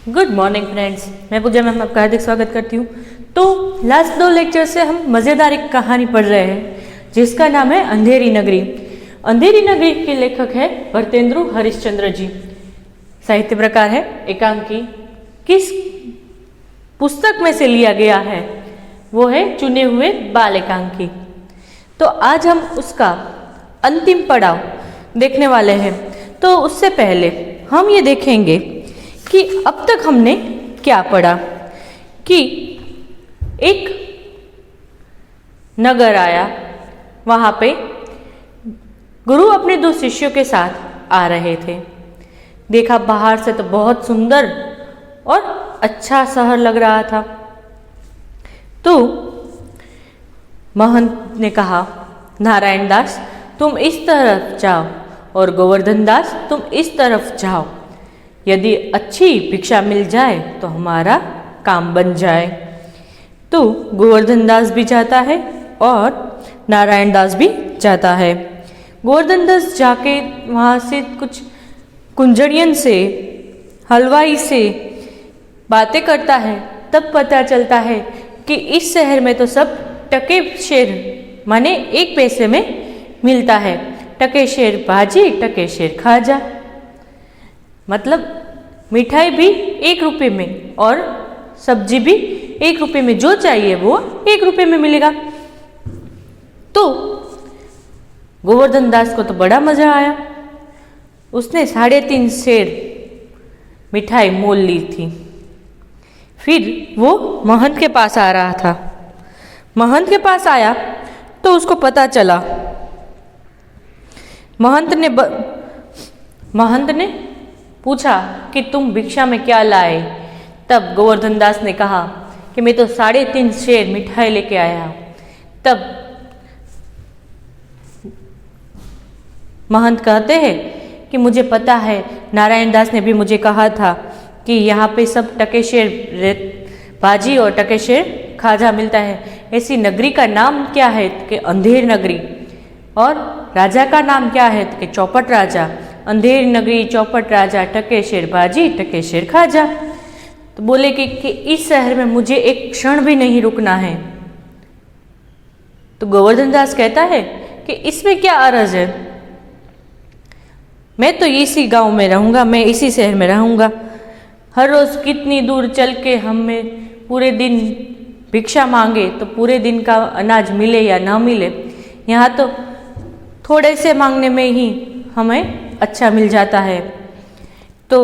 Good morning friends, मैं पूजा ma'am आपका हार्दिक स्वागत करती हूँ। तो लास्ट 2 लेक्चर से हम मज़ेदार एक कहानी पढ़ रहे हैं जिसका नाम है अंधेरी नगरी। अंधेरी नगरी के लेखक है भरतेंदु हरिश्चंद्र जी। साहित्य प्रकार है एकांकी। किस पुस्तक में से लिया गया है वो है चुने हुए बाल एकांकी। तो आज हम उसका अंतिम पड़ाव देखने वाले हैं। तो उससे पहले हम ये देखेंगे कि अब तक हमने क्या पढ़ा कि एक नगर आया, वहाँ पे गुरु अपने 2 शिष्यों के साथ आ रहे थे। देखा बाहर से तो बहुत सुंदर और अच्छा शहर लग रहा था। तो महंत ने कहा, नारायण दास तुम इस तरफ जाओ और गोवर्धन दास तुम इस तरफ जाओ। यदि अच्छी भिक्षा मिल जाए तो हमारा काम बन जाए। तो गोवर्धन दास भी जाता है और नारायण दास भी जाता है। गोवर्धन दास जाके वहाँ से कुछ कुंजड़ियन से, हलवाई से बातें करता है। तब पता चलता है कि इस शहर में तो सब टके शेर माने 1 पैसे में मिलता है। टके शेर भाजी, टके शेर खाजा, मतलब मिठाई भी 1 रुपये में और सब्जी भी 1 रुपये में, जो चाहिए वो 1 रुपये में मिलेगा। तो गोवर्धन दास को तो बड़ा मजा आया। उसने 3.5 सेर मिठाई मोल ली थी। फिर वो महंत के पास आ रहा था। महंत के पास आया तो उसको पता चला। महंत ने पूछा कि तुम भिक्षा में क्या लाए। तब गोवर्धन दास ने कहा कि मैं तो 3.5 सेर मिठाई लेके आया। तब महंत कहते हैं कि मुझे पता है, नारायण दास ने भी मुझे कहा था कि यहाँ पे सब टके शेर भाजी और टके शेर खाजा मिलता है। ऐसी नगरी का नाम क्या है कि अंधेर नगरी, और राजा का नाम क्या है कि चौपट राजा। अंधेर नगरी, चौपट राजा, टके शेर भाजी, टके शेर खाजा। तो बोले कि इस शहर में मुझे एक क्षण भी नहीं रुकना है। तो गोवर्धन दास कहता है कि इसमें क्या अरज है, मैं तो इसी गांव में रहूँगा, मैं इसी शहर में रहूँगा। हर रोज़ कितनी दूर चल के हमें पूरे दिन भिक्षा मांगे तो पूरे दिन का अनाज मिले या ना मिले, यहाँ तो थोड़े से मांगने में ही हमें अच्छा मिल जाता है। तो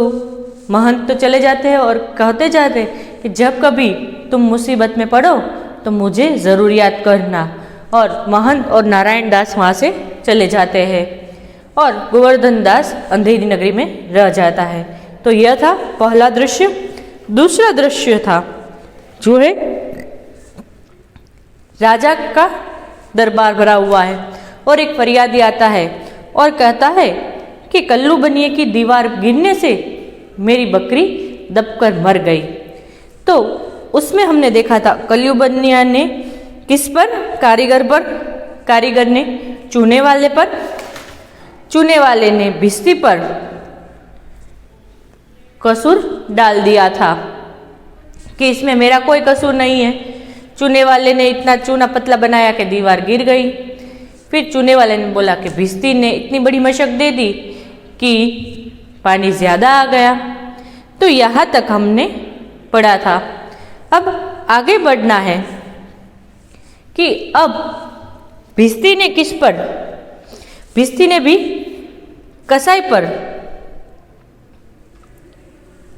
महंत तो चले जाते हैं और कहते जाते कि जब कभी तुम मुसीबत में पड़ो तो मुझे ज़रूर याद करना। और महंत और नारायण दास वहाँ से चले जाते हैं और गोवर्धन दास अंधेरी नगरी में रह जाता है। तो यह था पहला दृश्य। दूसरा दृश्य था जो है राजा का दरबार भरा हुआ है और एक फरियादी आता है और कहता है कि कल्लू बनिए की दीवार गिरने से मेरी बकरी दबकर मर गई। तो उसमें हमने देखा था कल्लू बनिया ने किस पर, कारीगर पर, कारीगर ने चूने वाले पर, चूने वाले ने भिस्ती पर कसूर डाल दिया था कि इसमें मेरा कोई कसूर नहीं है। चूने वाले ने इतना चूना पतला बनाया कि दीवार गिर गई। फिर चूने वाले ने बोला कि भिस्ती ने इतनी बड़ी मशक दे दी कि पानी ज़्यादा आ गया। तो यहाँ तक हमने पढ़ा था। अब आगे बढ़ना है कि अब भिस्ती ने किस पर, भिस्ती ने भी कसाई पर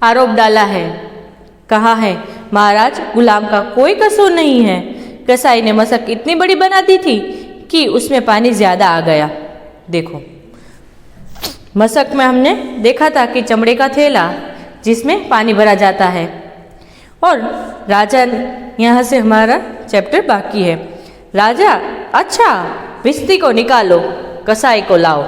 आरोप डाला है। कहा है, महाराज गुलाम का कोई कसूर नहीं है, कसाई ने मशक इतनी बड़ी बना दी थी कि उसमें पानी ज़्यादा आ गया। देखो मशक में हमने देखा था कि चमड़े का थैला जिसमें पानी भरा जाता है। और राजा, यहाँ से हमारा चैप्टर बाकी है। राजा, अच्छा भिस्ती को निकालो, कसाई को लाओ।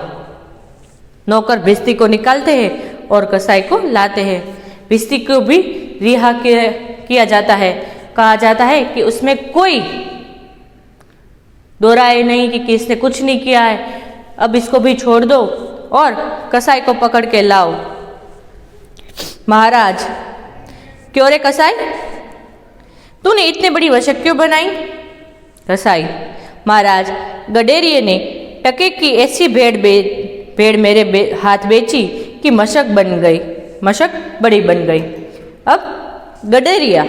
नौकर भिस्ती को निकालते हैं और कसाई को लाते हैं। भिस्ती को भी रिहा किया जाता है। कहा जाता है कि उसमें कोई दो राय नहीं कि इसने कुछ नहीं किया है, अब इसको भी छोड़ दो और कसाई को पकड़ के लाओ। महाराज क्यों रे कसाई, तूने इतनी बड़ी मशक क्यों बनाई? कसाई, महाराज, गडेरिये ने टके की ऐसी भेड़ मेरे हाथ बेची कि मशक बड़ी बन गई। अब गडेरिया,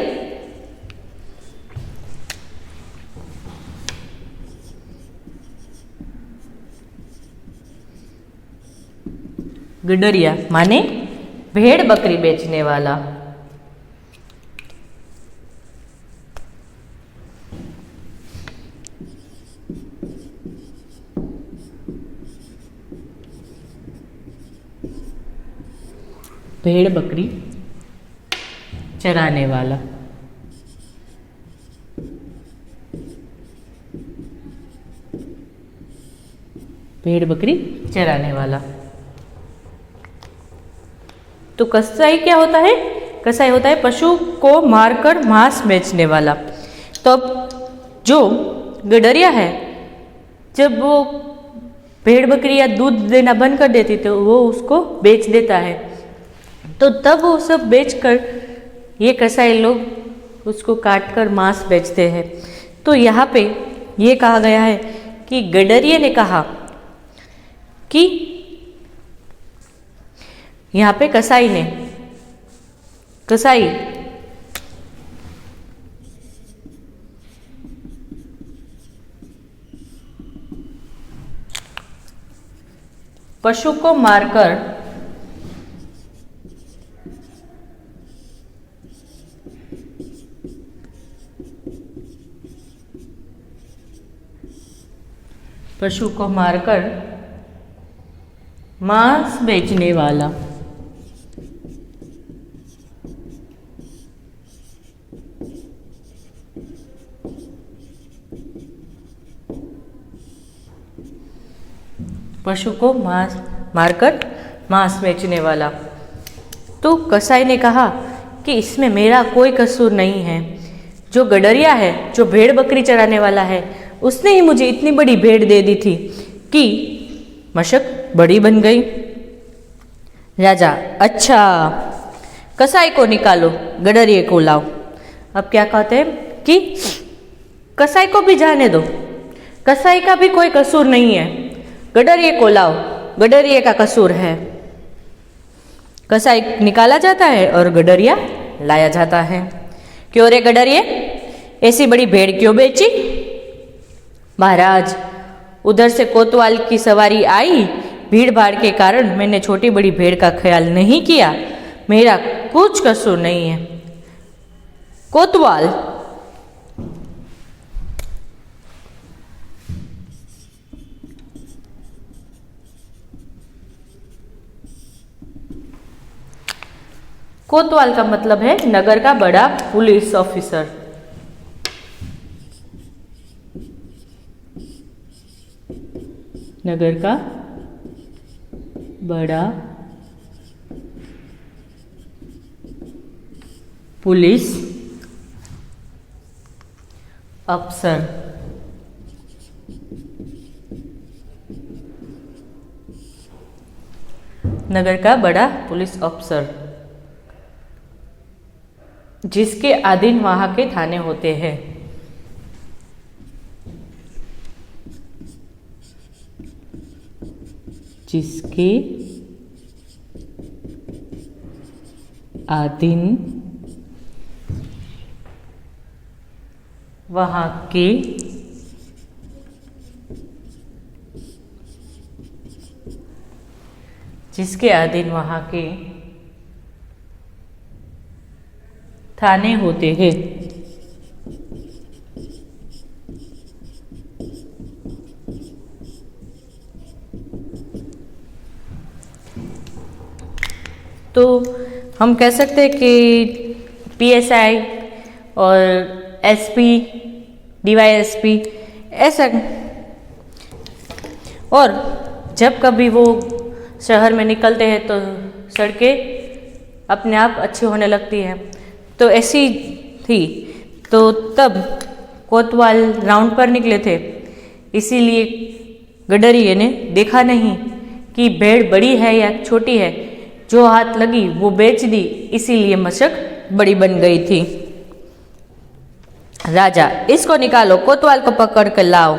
गडरिया माने भेड़ बकरी बेचने वाला। भेड़ बकरी चराने वाला। भेड़ बकरी चराने वाला। तो कसाई क्या होता है? कसाई होता है पशु को मारकर मांस बेचने वाला। तो अब जो गडरिया है, जब वो भेड़ बकरी या दूध देना बंद कर देती तो वो उसको बेच देता है। तो तब वो सब बेचकर ये कसाई लोग उसको काटकर मांस बेचते हैं। तो यहाँ पे ये कहा गया है कि गडरिये ने कहा कि यहाँ पे कसाई पशु को मारकर मांस बेचने वाला। पशु को मारकर मांस बेचने वाला। तो कसाई ने कहा कि इसमें मेरा कोई कसूर नहीं है। जो गडरिया है, जो भेड़ बकरी चराने वाला है, उसने ही मुझे इतनी बड़ी भेड़ दे दी थी कि मशक बड़ी बन गई। राजा, अच्छा, कसाई को निकालो, गडरिये को लाओ। अब क्या कहते हैं कि कसाई को भी जाने दो, कसाई का भी कोई कसूर नहीं है, गडरिये को लाओ, गडरिये का कसूर है। कसाई निकाला जाता है और गडरिया लाया जाता है। क्यों रे गडरिये, ऐसी बड़ी भेड़ क्यों बेची? महाराज, उधर से कोतवाल की सवारी आई, भीड़ भाड़ के कारण मैंने छोटी बड़ी भेड़ का ख्याल नहीं किया, मेरा कुछ कसूर नहीं है। कोतवाल, कोतवाल का मतलब है नगर का बड़ा पुलिस ऑफिसर। नगर का बड़ा पुलिस अफसर। नगर का बड़ा पुलिस अफसर, जिसके अधीन वहां के थाने होते हैं। जिसके अधीन वहां के थाने होते हैं। तो हम कह सकते हैं कि पीएसआई और एसपी, डीवाईएसपी ऐसा। और जब कभी वो शहर में निकलते हैं तो सड़कें अपने आप अच्छी होने लगती हैं। तो ऐसी थी। तो तब कोतवाल राउंड पर निकले थे, इसीलिए गडरिये ने देखा नहीं कि भेड़ बड़ी है या छोटी है, जो हाथ लगी वो बेच दी, इसीलिए मशक बड़ी बन गई थी। राजा, इसको निकालो, कोतवाल को पकड़ कर लाओ।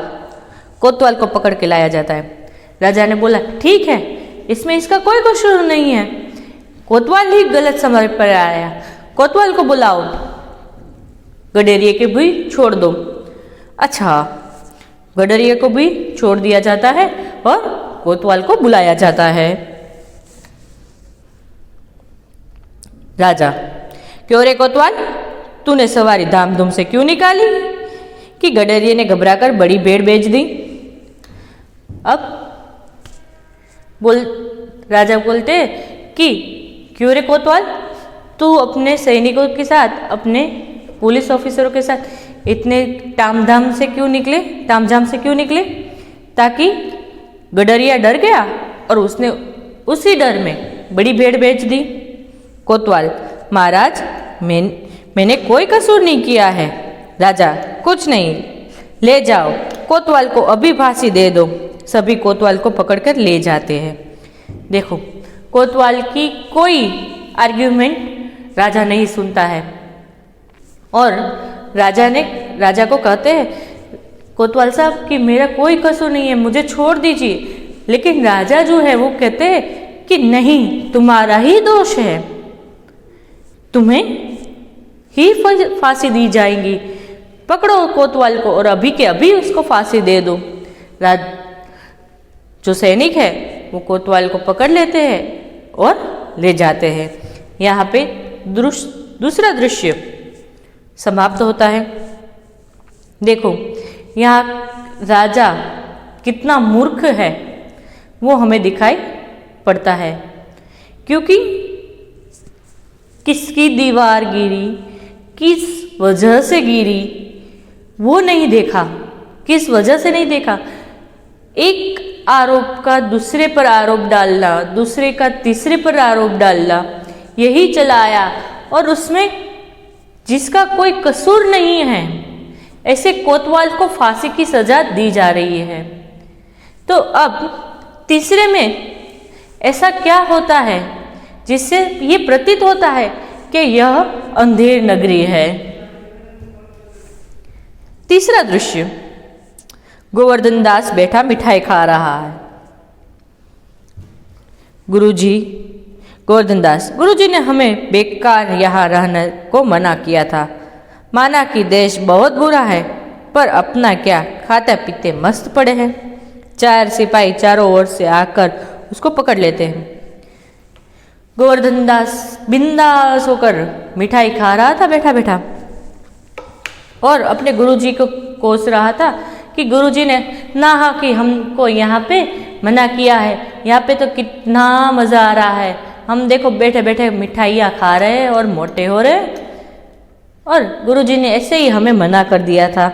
कोतवाल को पकड़ के लाया जाता है। राजा ने बोला, ठीक है, इसमें इसका कोई कसूर नहीं है, कोतवाल ही गलत समय पर आया, कोतवाल को बुलाओ, गडेरिए के भी छोड़ दो। अच्छा, गडरिए को भी छोड़ दिया जाता है और कोतवाल को बुलाया जाता है। राजा, क्यों रे कोतवाल, तूने सवारी धामधूम से क्यों निकाली कि गडरिए ने घबराकर बड़ी भेड़ बेच दी? अब राजा बोलते कि क्यों रे कोतवाल, तू अपने सैनिकों के साथ, अपने पुलिस ऑफिसरों के साथ इतने तामझाम से क्यों निकले? ताकि गडरिया डर गया और उसने उसी डर में बड़ी भेड़ बेच दी। कोतवाल, महाराज, मैंने कोई कसूर नहीं किया है। राजा, कुछ नहीं, ले जाओ, कोतवाल को अभी फांसी दे दो। सभी कोतवाल को पकड़कर ले जाते हैं। देखो, कोतवाल की कोई आर्ग्यूमेंट राजा नहीं सुनता है और राजा को कहते हैं, कोतवाल साहब कि मेरा कोई कसूर नहीं है, मुझे छोड़ दीजिए। लेकिन राजा जो है वो कहते हैं कि नहीं, तुम्हारा ही दोष है, तुम्हें ही फांसी दी जाएगी, पकड़ो कोतवाल को और अभी के अभी उसको फांसी दे दो। जो सैनिक है वो कोतवाल को पकड़ लेते हैं और ले जाते हैं। यहाँ पे दूसरा दृश्य समाप्त होता है। देखो, यहाँ राजा कितना मूर्ख है वो हमें दिखाई पड़ता है, क्योंकि किसकी दीवार गिरी, किस वजह से गिरी, वो नहीं देखा, किस वजह से नहीं देखा। एक आरोप का दूसरे पर आरोप डालना, दूसरे का तीसरे पर आरोप डालना, यही चलाया और उसमें जिसका कोई कसूर नहीं है ऐसे कोतवाल को फांसी की सजा दी जा रही है। तो अब तीसरे में ऐसा क्या होता है जिससे ये प्रतीत होता है कि यह अंधेर नगरी है। तीसरा दृश्य, गोवर्धन दास बैठा मिठाई खा रहा है। गोवर्धन दास, गुरुजी ने हमें बेकार यहाँ रहने को मना किया था। माना कि देश बहुत बुरा है, पर अपना क्या, खाते पीते मस्त पड़े हैं। 4 सिपाही चारों ओर से आकर उसको पकड़ लेते हैं। गोवर्धन दास बिंदास होकर मिठाई खा रहा था बैठा बैठा और अपने गुरुजी को कोस रहा था कि गुरुजी ने ना कि हमको यहाँ पे मना किया है, यहाँ पे तो कितना मज़ा आ रहा है, हम देखो बैठे बैठे मिठाइयाँ खा रहे हैं और मोटे हो रहे हैं, और गुरुजी ने ऐसे ही हमें मना कर दिया था।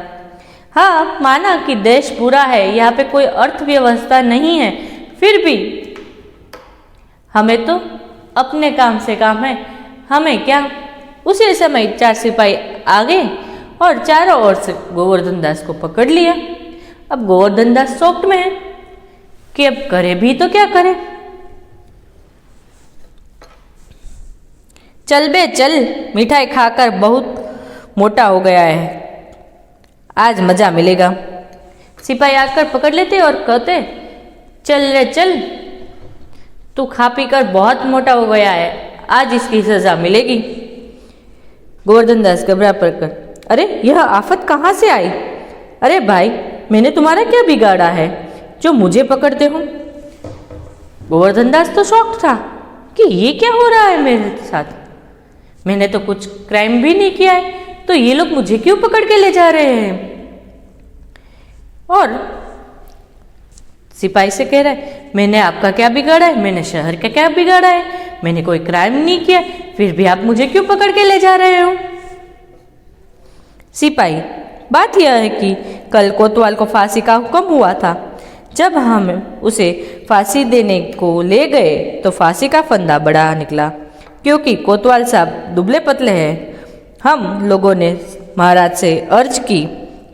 हाँ, माना कि देश बुरा है, यहाँ पे कोई अर्थव्यवस्था नहीं है, फिर भी हमें तो अपने काम से काम है, हमें क्या। उसी समय 4 सिपाही आ गए और चारों ओर से गोवर्धन दास को पकड़ लिया। अब गोवर्धन दास शॉक्ड में है कि अब करे भी तो क्या करे। चल बे चल, मिठाई खाकर बहुत मोटा हो गया है, आज मजा मिलेगा। सिपाही आकर पकड़ लेते और कहते, चल रे चल, तू खा पी कर बहुत मोटा हो गया है, आज इसकी सजा मिलेगी। गोवर्धन दास घबरा पड़कर, अरे यह आफत कहाँ से आई? अरे भाई, मैंने तुम्हारा क्या बिगाड़ा है जो मुझे पकड़ते हो? गोवर्धन दास तो शॉक्ड था कि ये क्या हो रहा है मेरे साथ, मैंने तो कुछ क्राइम भी नहीं किया है, तो ये लोग मुझे क्यों पकड़ के ले जा रहे हैं? और सिपाही से कह रहा है, मैंने आपका क्या बिगाड़ा है, मैंने शहर का क्या बिगाड़ा है, मैंने कोई क्राइम नहीं किया, फिर भी आप मुझे क्यों पकड़ के ले जा रहे हो? सिपाही, बात यह है कि कल कोतवाल को फांसी का हुक्म हुआ था। जब हम उसे फांसी देने को ले गए तो फांसी का फंदा बड़ा निकला, क्योंकि कोतवाल साहब दुबले पतले हैं। हम लोगों ने महाराज से अर्ज की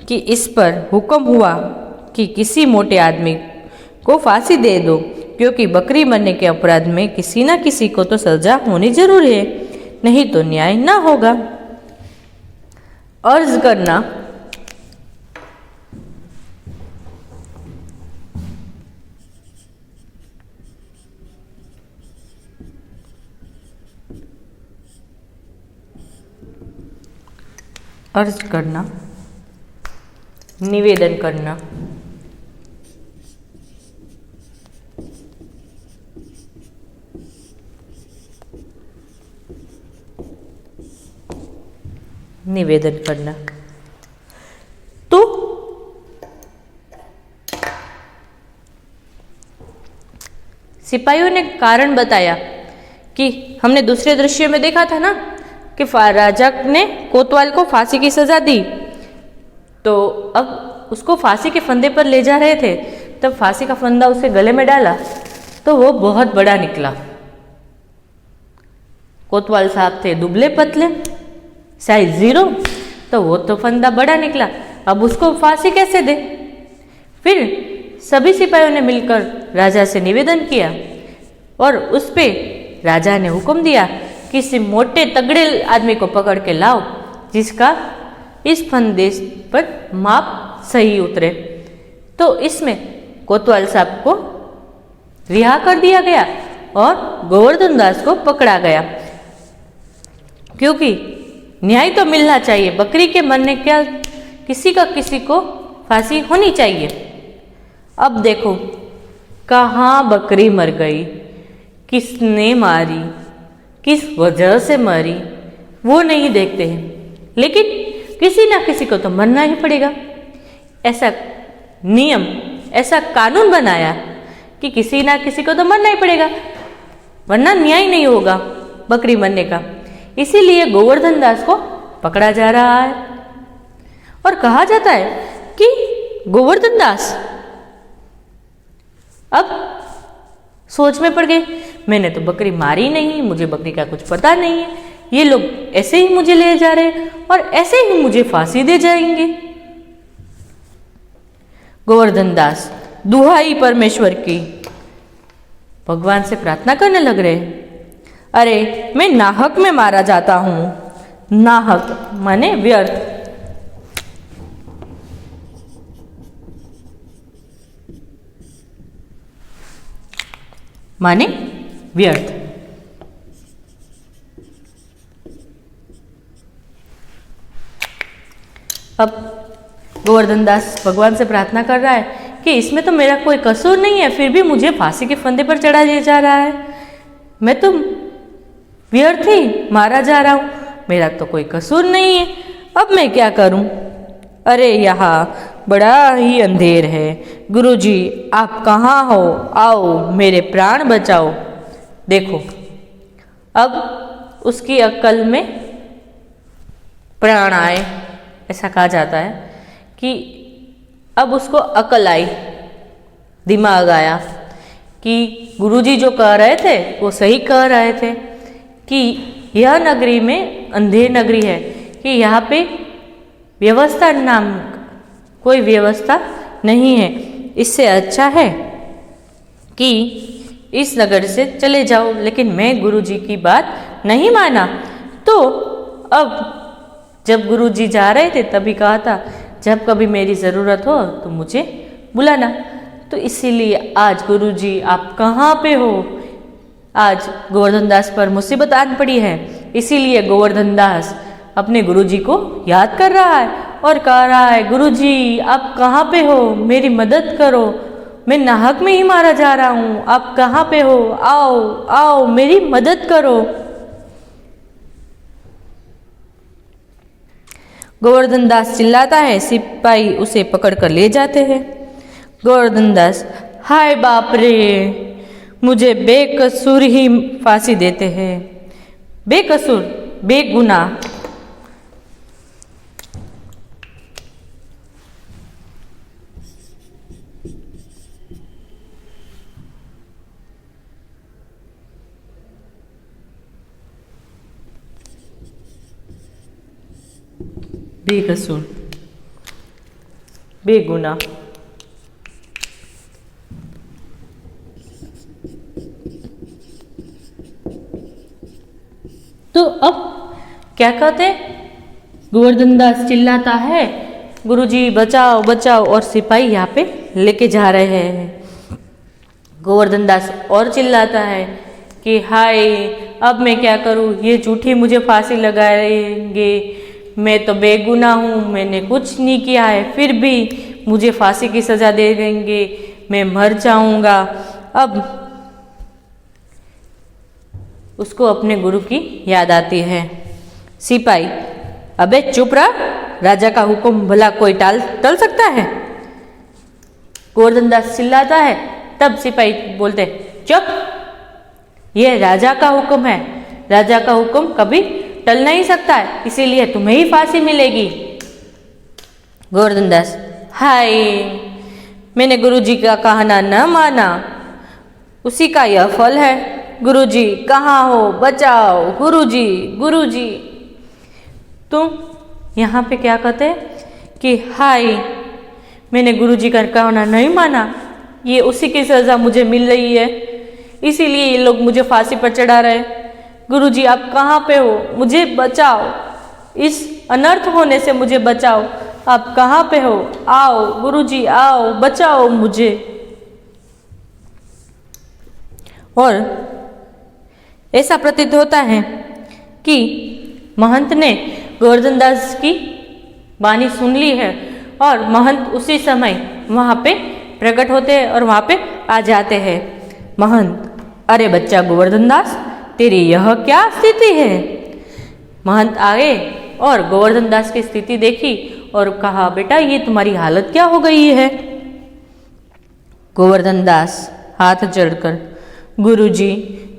कि इस पर हुक्म हुआ कि किसी मोटे आदमी को फांसी दे दो, क्योंकि बकरी मरने के अपराध में किसी न किसी को तो सजा होनी जरूरी है, नहीं तो न्याय ना होगा। अर्ज करना, अर्ज करना, निवेदन करना, निवेदन करना। तो सिपाहियों ने कारण बताया कि हमने दूसरे दृश्य में देखा था ना कि राजा ने कोतवाल को फांसी की सजा दी, तो अब उसको फांसी के फंदे पर ले जा रहे थे, तब फांसी का फंदा उसे गले में डाला तो वो बहुत बड़ा निकला। कोतवाल साहब थे दुबले पतले, साइज 0, तो वो तो फंदा बड़ा निकला, अब उसको फांसी कैसे दे। फिर सभी सिपाहियों ने मिलकर राजा से निवेदन किया और उस पे राजा ने हुक्म दिया किसी मोटे तगड़े आदमी को पकड़ के लाओ जिसका इस फंदे पर माप सही उतरे। तो इसमें कोतवाल साहब को रिहा कर दिया गया और गोवर्धन दास को पकड़ा गया, क्योंकि न्याय तो मिलना चाहिए। बकरी के मरने क्या किसी को फांसी होनी चाहिए। अब देखो कहाँ बकरी मर गई, किसने मारी, किस वजह से मरी, वो नहीं देखते हैं, लेकिन किसी ना किसी को तो मरना ही पड़ेगा। ऐसा नियम, ऐसा कानून बनाया कि किसी ना किसी को तो मरना ही पड़ेगा, वरना न्याय नहीं होगा बकरी मरने का। इसीलिए गोवर्धन दास को पकड़ा जा रहा है और कहा जाता है कि गोवर्धन दास अब सोच में पड़ गए, मैंने तो बकरी मारी नहीं, मुझे बकरी का कुछ पता नहीं है, ये लोग ऐसे ही मुझे ले जा रहे हैं और ऐसे ही मुझे फांसी दे जाएंगे। गोवर्धन दास दुहाई परमेश्वर की भगवान से प्रार्थना करने लग रहे, अरे मैं नाहक में मारा जाता हूं। नाहक माने व्यर्थ, माने व्यर्थ। अब गोवर्धन दास भगवान से प्रार्थना कर रहा है कि इसमें तो मेरा कोई कसूर नहीं है, फिर भी मुझे फांसी के फंदे पर चढ़ा दिया जा रहा है, मैं तो व्यर्थ ही मारा जा रहा हूं, मेरा तो कोई कसूर नहीं है, अब मैं क्या करूं। अरे यहाँ बड़ा ही अंधेर है, गुरुजी आप कहाँ हो, आओ मेरे प्राण बचाओ। देखो अब उसकी अक्ल में प्राण आए, ऐसा कहा जाता है कि अब उसको अकल आई, दिमाग आया कि गुरुजी जो कह रहे थे वो सही कह रहे थे कि यह नगरी में अंधेर नगरी है, कि यहाँ पे व्यवस्था नाम कोई व्यवस्था नहीं है, इससे अच्छा है कि इस नगर से चले जाओ। लेकिन मैं गुरुजी की बात नहीं माना, तो अब जब गुरुजी जा रहे थे तभी कहा था जब कभी मेरी ज़रूरत हो तो मुझे बुलाना, तो इसीलिए आज गुरुजी आप कहाँ पे हो। आज गोवर्धन दास पर मुसीबत आन पड़ी है, इसीलिए गोवर्धन दास अपने गुरुजी को याद कर रहा है और कह रहा है गुरुजी आप कहाँ पे हो, मेरी मदद करो, मैं नाहक में ही मारा जा रहा हूँ, आप कहाँ पे हो, आओ आओ मेरी मदद करो। गोवर्धन दास चिल्लाता है, सिपाही उसे पकड़ कर ले जाते हैं। गोवर्धन दास, हाय बाप रे, मुझे बेकसूर ही फांसी देते हैं, बेकसूर बेगुनाह। बेकसूर बेगुनाह। तो अब क्या कहते, गोवर्धन दास चिल्लाता है, गुरुजी बचाओ बचाओ, और सिपाही यहाँ पे लेके जा रहे हैं। गोवर्धन दास और चिल्लाता है कि हाय, अब मैं क्या करूँ, ये झूठी मुझे फांसी लगाएंगे, मैं तो बेगुनाह हूँ, मैंने कुछ नहीं किया है, फिर भी मुझे फांसी की सज़ा दे देंगे, मैं मर जाऊँगा। अब उसको अपने गुरु की याद आती है। सिपाही, अबे चुप रह, राजा का हुक्म भला कोई टल सकता है? गोवर्धन दास चिल्लाता है। तब सिपाही बोलते, चुप, ये राजा का हुक्म है, राजा का हुक्म कभी टल नहीं सकता है, इसीलिए तुम्हें ही फांसी मिलेगी। गोवर्धन दास, हाय, मैंने गुरुजी का कहना न माना, उसी का यह फल है। गुरुजी कहाँ हो, बचाओ, गुरुजी गुरुजी। तुम यहाँ पे क्या कहते कि हाय, मैंने गुरुजी का कहना नहीं माना, ये उसी की सज़ा मुझे मिल रही है, इसीलिए ये लोग मुझे फांसी पर चढ़ा रहे। गुरुजी आप कहाँ पे हो, मुझे बचाओ, इस अनर्थ होने से मुझे बचाओ, आप कहाँ पे हो, आओ गुरुजी आओ, बचाओ मुझे। और ऐसा प्रतीत होता है कि महंत ने गोवर्धन दास की वाणी सुन ली है, और महंत उसी समय वहाँ पे प्रकट होते हैं और वहाँ पे आ जाते हैं। महंत, अरे बच्चा गोवर्धन दास, तेरी यह क्या स्थिति है? महंत आए और गोवर्धन दास की स्थिति देखी और कहा, बेटा ये तुम्हारी हालत क्या हो गई है? गोवर्धन दास हाथ जोड़कर, गुरुजी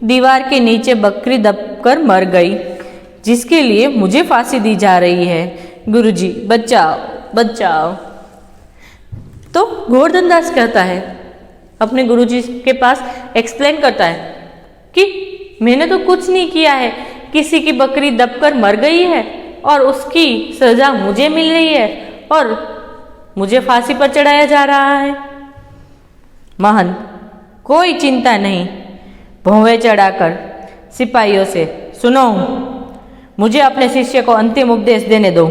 दीवार के नीचे बकरी दबकर मर गई, जिसके लिए मुझे फांसी दी जा रही है, गुरुजी बचाओ बचाओ। तो गोवर्धन दास कहता है, अपने गुरुजी के पास एक्सप्लेन करता है कि मैंने तो कुछ नहीं किया है, किसी की बकरी दबकर मर गई है और उसकी सजा मुझे मिल रही है और मुझे फांसी पर चढ़ाया जा रहा है। महंत, कोई चिंता नहीं, भौवें चढ़ाकर सिपाहियों से, सुनो, मुझे अपने शिष्य को अंतिम उपदेश देने दो।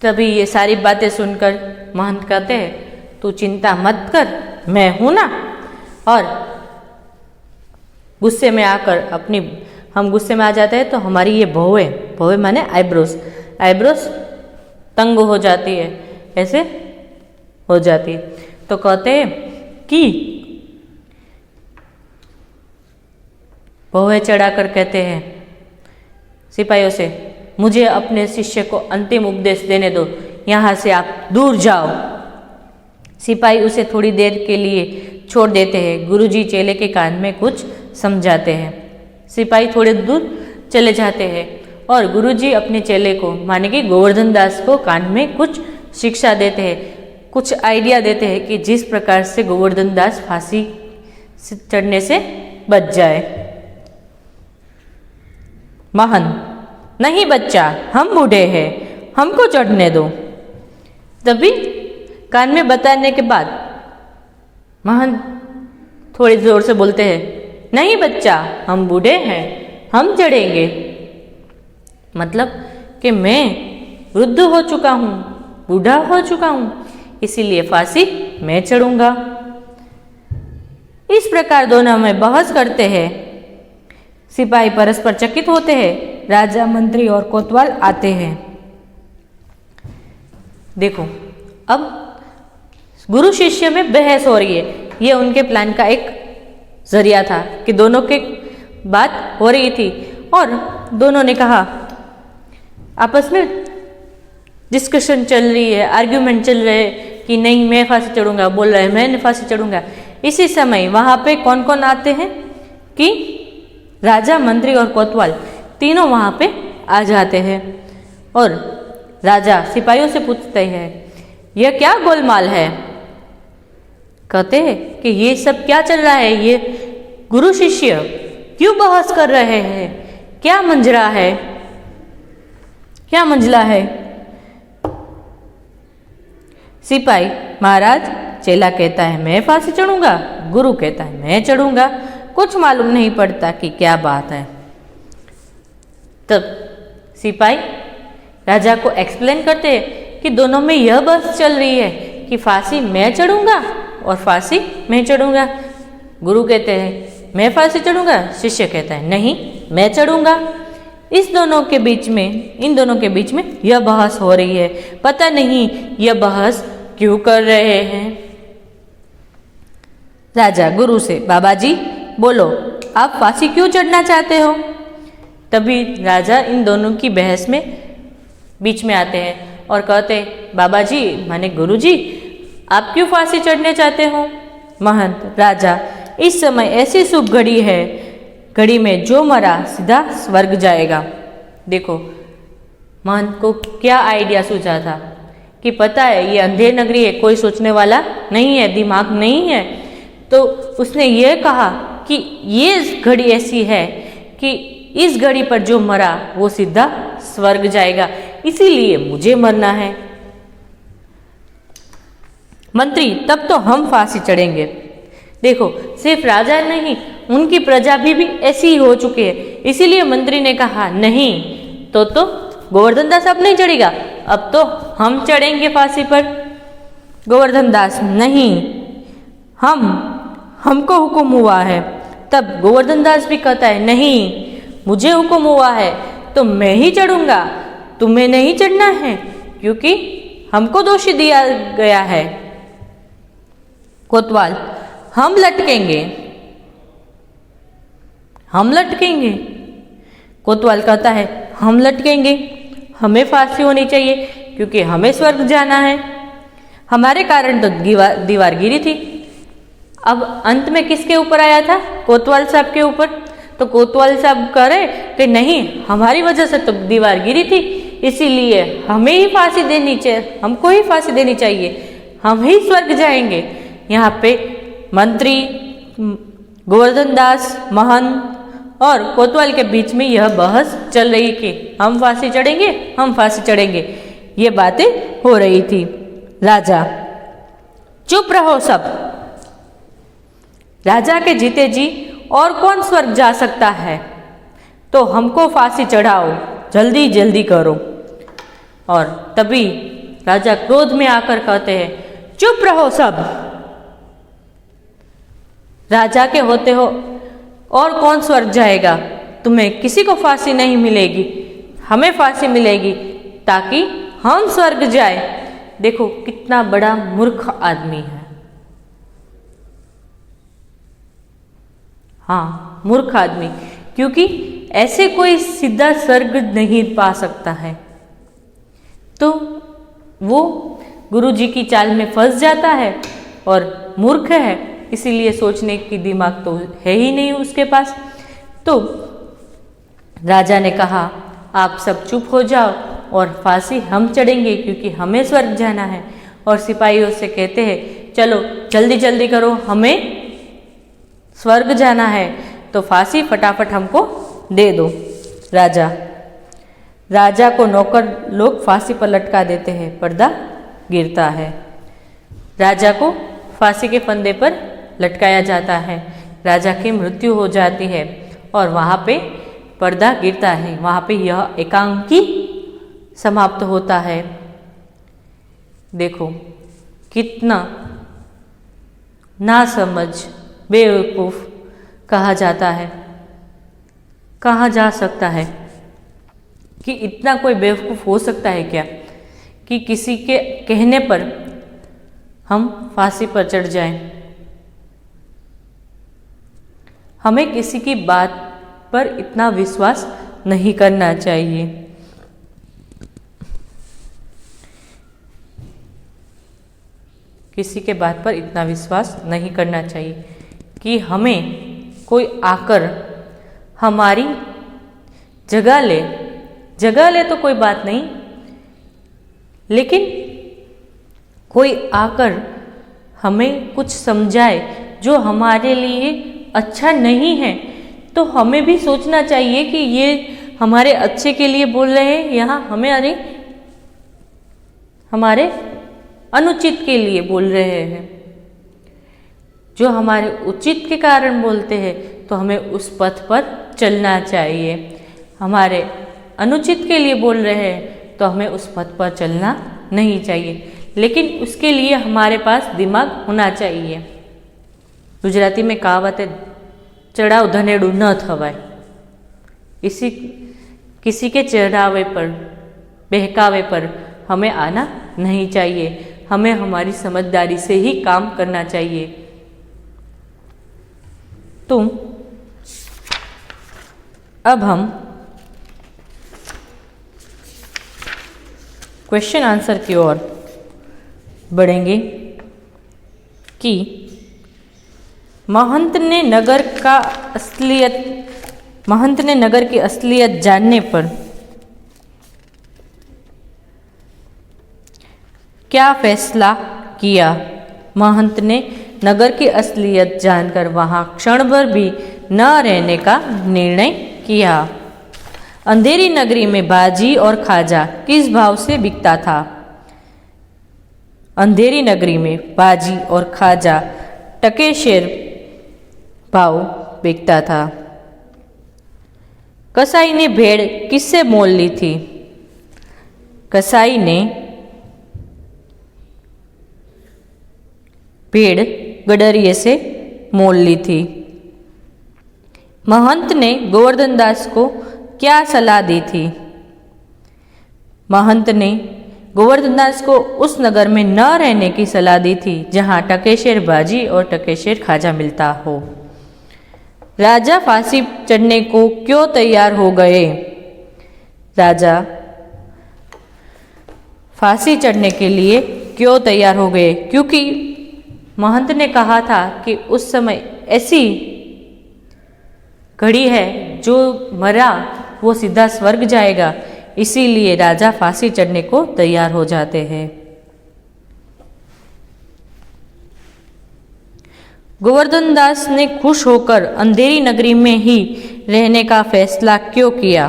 तभी ये सारी बातें सुनकर महंत कहते हैं, तू चिंता मत कर, मैं हूं ना। और गुस्से में आकर हम गुस्से में आ जाते हैं तो हमारी ये भौवें माने आईब्रोस तंग हो जाती है, ऐसे हो जाती है। तो कहते हैं कि भौवें चढ़ाकर कहते हैं सिपाहियों से, मुझे अपने शिष्य को अंतिम उपदेश देने दो, यहाँ से आप दूर जाओ। सिपाही उसे थोड़ी देर के लिए छोड़ देते हैं। गुरुजी चेले के कान में कुछ समझाते हैं। सिपाही थोड़े दूर चले जाते हैं और गुरुजी अपने चेले को माने कि गोवर्धन दास को कान में कुछ शिक्षा देते हैं, कुछ आइडिया देते हैं कि जिस प्रकार से गोवर्धन दास फांसी चढ़ने से बच जाए। महंत, नहीं बच्चा, हम बूढ़े हैं, हमको चढ़ने दो। तभी कान में बताने के बाद महंत थोड़ी जोर से बोलते हैं, नहीं बच्चा, हम बूढ़े हैं, हम चढ़ेंगे। मतलब कि मैं वृद्ध हो चुका हूँ, बूढ़ा हो चुका हूँ, इसीलिए फांसी मैं चढ़ूंगा। इस प्रकार दोनों में बहस करते हैं। सिपाही परस्पर चकित होते हैं। राजा, मंत्री और कोतवाल आते हैं। देखो, अब गुरु शिष्य में बहस हो रही है। ये उनके प्लान का एक जरिया था कि दोनों के बात हो रही थी और दोनों ने कहा, आपस में डिस्कशन चल रही है, आर्ग्यूमेंट चल रहे हैं कि नहीं मैं फांसी चढ़ूंगा, बोल रहे हैं मैं फांसी चढ़ूंगा। इसी समय वहां पे कौन कौन आते हैं कि राजा, मंत्री और कोतवाल तीनों वहां पे आ जाते हैं। और राजा सिपाहियों से पूछते हैं, यह क्या गोलमाल है? कहते हैं कि ये सब क्या चल रहा है, ये गुरु शिष्य क्यों बहस कर रहे हैं, क्या मंजरा है, क्या मंजला है? सिपाही, महाराज, चेला कहता है मैं फांसी चढ़ूंगा, गुरु कहता है मैं चढ़ूंगा, कुछ मालूम नहीं पड़ता कि क्या बात है। तब सिपाही राजा को एक्सप्लेन करते हैं कि दोनों में यह बहस चल रही है कि फांसी मैं चढ़ूंगा और फांसी मैं चढ़ूंगा। गुरु कहते हैं मैं फांसी चढ़ूंगा, शिष्य कहता है नहीं मैं चढ़ूंगा। इन दोनों के बीच में यह बहस हो रही है। पता नहीं यह बहस क्यों कर रहे हैं। राजा गुरु से बाबा जी बोलो आप फांसी क्यों चढ़ना चाहते हो। तभी राजा इन दोनों की बहस में बीच में आते हैं और कहते हैं बाबा जी माने गुरु जी आप क्यों फांसी चढ़ने चाहते हो। महंत राजा इस समय ऐसी शुभ घड़ी है, घड़ी में जो मरा सीधा स्वर्ग जाएगा। देखो महंत को क्या आइडिया सूझा था कि पता है ये अंधेर नगरी है, कोई सोचने वाला नहीं है, दिमाग नहीं है, तो उसने ये कहा कि ये घड़ी ऐसी है कि इस घड़ी पर जो मरा वो सीधा स्वर्ग जाएगा, इसीलिए मुझे मरना है। मंत्री तब तो हम फांसी चढ़ेंगे। देखो सिर्फ राजा नहीं उनकी प्रजा भी ऐसी ही हो चुकी है, इसीलिए मंत्री ने कहा नहीं तो गोवर्धन दास अब नहीं चढ़ेगा, अब तो हम चढ़ेंगे फांसी पर। गोवर्धन दास नहीं हमको हुक्म हुआ है। तब गोवर्धन दास भी कहता है नहीं मुझे हुक्म हुआ है तो मैं ही चढ़ूंगा, तुम्हें नहीं चढ़ना है क्योंकि हमको दोषी दिया गया है। कोतवाल हम लटकेंगे। कोतवाल कहता है हम लटकेंगे, हमें फांसी होनी चाहिए क्योंकि हमें स्वर्ग जाना है, हमारे कारण तो दीवार गिरी थी। अब अंत में किसके ऊपर आया था, कोतवाल साहब के ऊपर। तो कोतवाल साहब कह रहे कि नहीं हमारी वजह से तो दीवार गिरी थी, इसीलिए हमें ही फांसी देनी चाहिए, हमको ही फांसी देनी चाहिए, हम ही स्वर्ग जाएंगे। यहाँ पे मंत्री गोवर्धन दास महंत और कोतवाल के बीच में यह बहस चल रही कि हम फांसी चढ़ेंगे, ये बातें हो रही थी। राजा चुप रहो सब। राजा के जीते जी और कौन स्वर्ग जा सकता है, तो हमको फांसी चढ़ाओ, जल्दी जल्दी करो। और तभी राजा क्रोध में आकर कहते हैं चुप रहो सब। राजा के होते हो और कौन स्वर्ग जाएगा, तुम्हें किसी को फांसी नहीं मिलेगी, हमें फांसी मिलेगी ताकि हम स्वर्ग जाए। देखो कितना बड़ा मूर्ख आदमी है। हाँ मूर्ख आदमी, क्योंकि ऐसे कोई सीधा स्वर्ग नहीं पा सकता है, तो वो गुरु जी की चाल में फंस जाता है और मूर्ख है, इसीलिए सोचने की दिमाग तो है ही नहीं उसके पास। तो राजा ने कहा आप सब चुप हो जाओ और फांसी हम चढ़ेंगे क्योंकि हमें स्वर्ग जाना है। और सिपाहियों से कहते हैं चलो जल्दी जल्दी करो, हमें स्वर्ग जाना है तो फांसी फटाफट हमको दे दो। राजा को नौकर लोग फांसी पर लटका देते हैं, पर्दा गिरता है। राजा को फांसी के फंदे पर लटकाया जाता है, राजा की मृत्यु हो जाती है और वहाँ पे पर्दा गिरता है, वहाँ पे यह एकांकी समाप्त होता है। देखो कितना नासमझ बेवकूफ कहा जाता है, कहा जा सकता है कि इतना कोई बेवकूफ हो सकता है क्या कि किसी के कहने पर हम फांसी पर चढ़ जाएं। हमें किसी की बात पर इतना विश्वास नहीं करना चाहिए। किसी के बात पर इतना विश्वास नहीं करना चाहिए कि हमें कोई आकर हमारी जगह ले तो कोई बात नहीं, लेकिन कोई आकर हमें कुछ समझाए जो हमारे लिए अच्छा नहीं है, तो हमें भी सोचना चाहिए कि ये हमारे अच्छे के लिए बोल रहे हैं, यहाँ हमारे अनुचित के लिए बोल रहे हैं। जो हमारे उचित के कारण बोलते हैं तो हमें उस पथ पर चलना चाहिए। हमारे अनुचित के लिए बोल रहे हैं तो हमें उस पथ पर चलना नहीं चाहिए, लेकिन उसके लिए हमारे पास दिमाग होना चाहिए। गुजराती में कहावत है, चढ़ाव धनेड़ू न थवाय। किसी के चढ़ावे पर, बहकावे पर हमें आना नहीं चाहिए। हमें हमारी समझदारी से ही काम करना चाहिए। तो अब हम क्वेश्चन आंसर की ओर बढ़ेंगे कि महंत ने नगर की असलियत जानने पर क्या फैसला किया। महंत ने नगर की असलियत जानकर वहां क्षण भर भी न रहने का निर्णय किया। अंधेरी नगरी में बाजी और खाजा किस भाव से बिकता था। अंधेरी नगरी में बाजी और खाजा टकेशेर भाव बिकता था। कसाई ने भेड़ किससे मोल ली थी। कसाई ने भेड़ गडरिये से मोल ली थी। महंत ने गोवर्धन दास को क्या सलाह दी थी। महंत ने गोवर्धन दास को उस नगर में न रहने की सलाह दी थी जहां टकेशेर बाजी और टकेशेर खाजा मिलता हो। राजा फांसी चढ़ने को क्यों तैयार हो गए। राजा फांसी चढ़ने के लिए क्यों तैयार हो गए, क्योंकि महंत ने कहा था कि उस समय ऐसी घड़ी है जो मरा वो सीधा स्वर्ग जाएगा, इसीलिए राजा फांसी चढ़ने को तैयार हो जाते हैं। गोवर्धन दास ने खुश होकर अंधेरी नगरी में ही रहने का फैसला क्यों किया।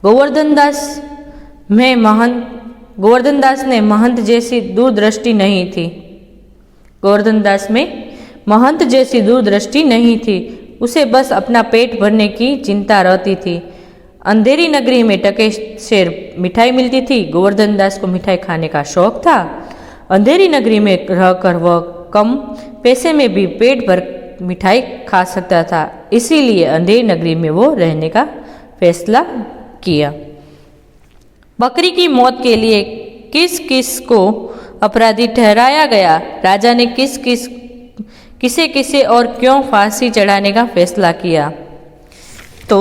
गोवर्धन दास ने महंत जैसी दूरदृष्टि नहीं थी। गोवर्धन दास में महंत जैसी दूरदृष्टि नहीं थी। उसे बस अपना पेट भरने की चिंता रहती थी। अंधेरी नगरी में टकेशेर मिठाई मिलती थी। गोवर्धन दास को मिठाई खाने का शौक था। अंधेरी नगरी में रहकर वह कम पैसे में भी पेट भर मिठाई खा सकता था, इसीलिए अंधेरी नगरी में वो रहने का फैसला किया। बकरी की मौत के लिए किस किस को अपराधी ठहराया गया। राजा ने किसे किसे और क्यों फांसी चढ़ाने का फैसला किया। तो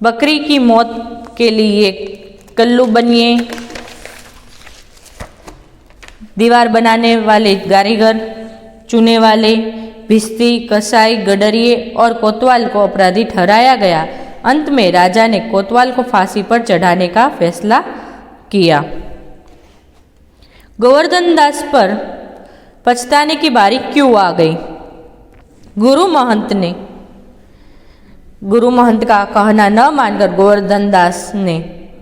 बकरी की मौत के लिए कल्लू बनिए, दीवार बनाने वाले कारीगर, चूने वाले, भिस्ती, कसाई, गडरिये और कोतवाल को अपराधी ठहराया गया। अंत में राजा ने कोतवाल को फांसी पर चढ़ाने का फैसला किया। गोवर्धन दास पर पछताने की बारी क्यों आ गई। गुरु महंत का कहना न मानकर गोवर्धन दास ने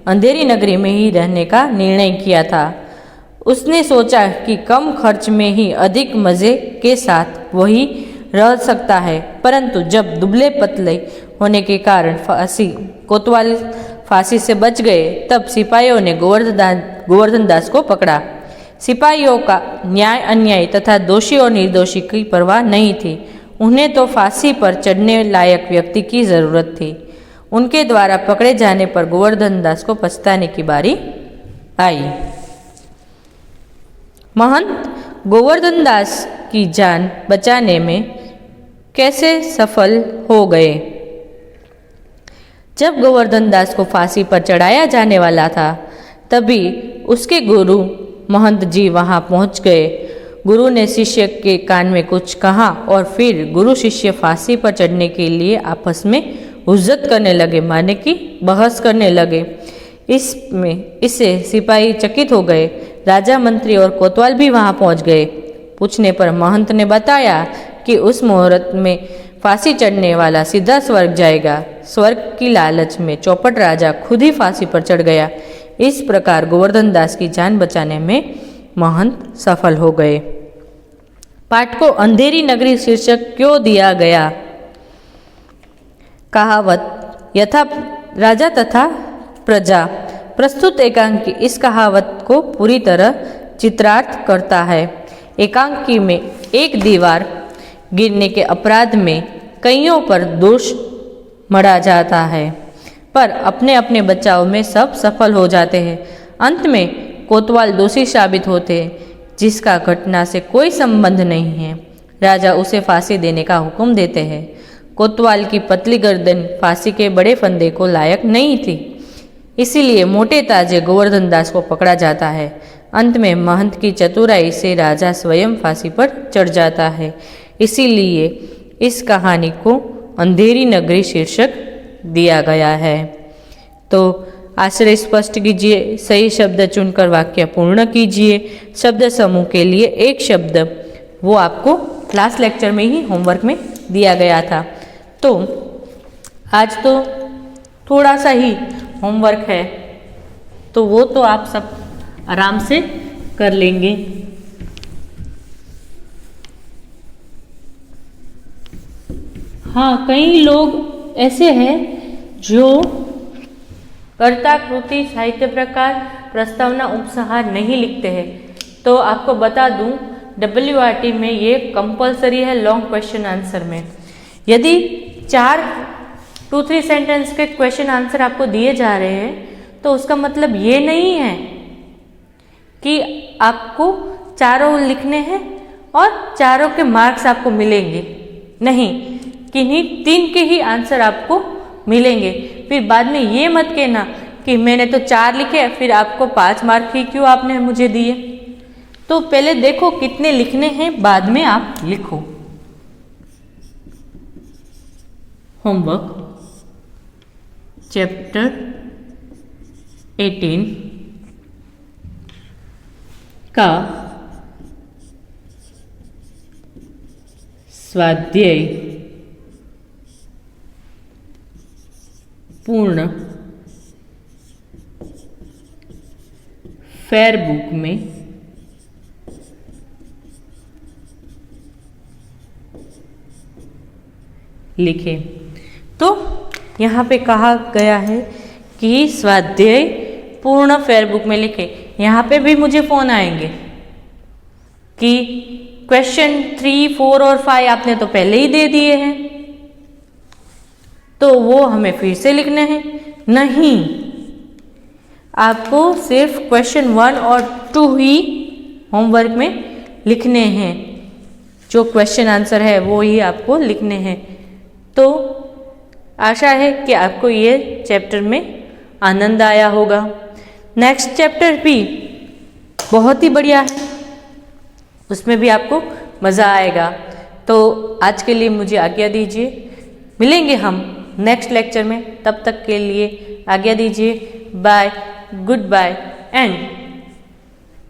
अंधेरी नगरी में ही रहने का निर्णय किया था। उसने सोचा कि कम खर्च में ही अधिक मजे के साथ वही रह सकता है, परंतु जब दुबले पतले होने के कारण कोतवाल फांसी से बच गए, तब सिपाहियों ने गोवर्धन दास को पकड़ा। सिपाहियों का न्याय अन्याय तथा दोषी और निर्दोषी की परवाह नहीं थी। उन्हें तो फांसी पर चढ़ने लायक व्यक्ति की जरूरत थी। उनके द्वारा पकड़े जाने पर गोवर्धन दास को पछताने की बारी आई। महंत गोवर्धन दास की जान बचाने में कैसे सफल हो गए। जब गोवर्धन दास को फांसी पर चढ़ाया जाने वाला था, तभी उसके गुरु महंत जी वहां पहुंच गए। गुरु ने शिष्य के कान में कुछ कहा और फिर गुरु शिष्य फांसी पर चढ़ने के लिए आपस में हुज्जत करने लगे, माने कि बहस करने लगे। इससे सिपाही चकित हो गए। राजा, मंत्री और कोतवाल भी वहां पहुंच गए। पूछने पर महंत ने बताया कि उस मुहूर्त में फांसी चढ़ने वाला सीधा स्वर्ग जाएगा। स्वर्ग की लालच में चौपट राजा खुद ही फांसी पर चढ़ गया। इस प्रकार गोवर्धन दास की जान बचाने में महंत सफल हो गए। पाठ को अंधेरी नगरी शीर्षक क्यों दिया गया। कहावत यथा राजा तथा प्रजा। प्रस्तुत एकांकी इस कहावत को पूरी तरह चित्रार्थ करता है। एकांकी में एक दीवार गिरने के अपराध में कईयों पर दोष मढ़ा जाता है, पर अपने अपने बचाव में सब सफल हो जाते हैं। अंत में कोतवाल दोषी साबित होते हैं, जिसका घटना से कोई संबंध नहीं है। राजा उसे फांसी देने का हुक्म देते हैं। कोतवाल की पतली गर्दन फांसी के बड़े फंदे को लायक नहीं थी, इसीलिए मोटे ताजे गोवर्धन दास को पकड़ा जाता है। अंत में महंत की चतुराई से राजा स्वयं फांसी पर चढ़ जाता है। इसीलिए इस कहानी को अंधेरी नगरी शीर्षक दिया गया है। तो आश्रय स्पष्ट कीजिए, सही शब्द चुनकर वाक्य पूर्ण कीजिए। शब्द समूह के लिए एक शब्द वो आपको क्लास लेक्चर में ही होमवर्क में दिया गया था। तो आज तो थोड़ा सा ही होमवर्क है, तो वो तो आप सब आराम से कर लेंगे। हाँ, कई लोग ऐसे हैं जो कर्ता, कृति, साहित्य प्रकार, प्रस्तावना, उपसंहार नहीं लिखते हैं। तो आपको बता दूं, WRT में ये कंपलसरी है लॉन्ग क्वेश्चन आंसर में। यदि 2-3 सेंटेंस के क्वेश्चन आंसर आपको दिए जा रहे हैं, तो उसका मतलब ये नहीं है कि आपको चारों लिखने हैं और चारों के मार्क्स आपको मिलेंगे। नहीं, किन्हीं 3 के ही आंसर आपको मिलेंगे। फिर बाद में ये मत कहना कि मैंने तो 4 लिखे, फिर आपको 5 मार्क ही क्यों आपने मुझे दिए। तो पहले देखो कितने लिखने हैं, बाद में आप लिखो। होमवर्क चैप्टर 18 का स्वाध्याय पूर्ण फेयर बुक में लिखे। तो यहाँ पे कहा गया है कि स्वाध्याय पूर्ण फेयर बुक में लिखे। यहाँ पे भी मुझे फोन आएंगे कि क्वेश्चन 3, 4 और 5 आपने तो पहले ही दे दिए हैं, तो वो हमें फिर से लिखने हैं। नहीं, आपको सिर्फ क्वेश्चन 1 और 2 ही होमवर्क में लिखने हैं। जो क्वेश्चन आंसर है वो ही आपको लिखने हैं। तो आशा है कि आपको ये चैप्टर में आनंद आया होगा। नेक्स्ट चैप्टर भी बहुत ही बढ़िया है, उसमें भी आपको मज़ा आएगा। तो आज के लिए मुझे आज्ञा दीजिए, मिलेंगे हम नेक्स्ट लेक्चर में। तब तक के लिए आज्ञा दीजिए। बाय, गुड बाय एंड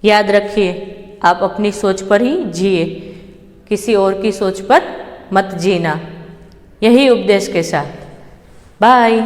याद रखिए, आप अपनी सोच पर ही जिए, किसी और की सोच पर मत जीना। यही उपदेश के साथ बाय।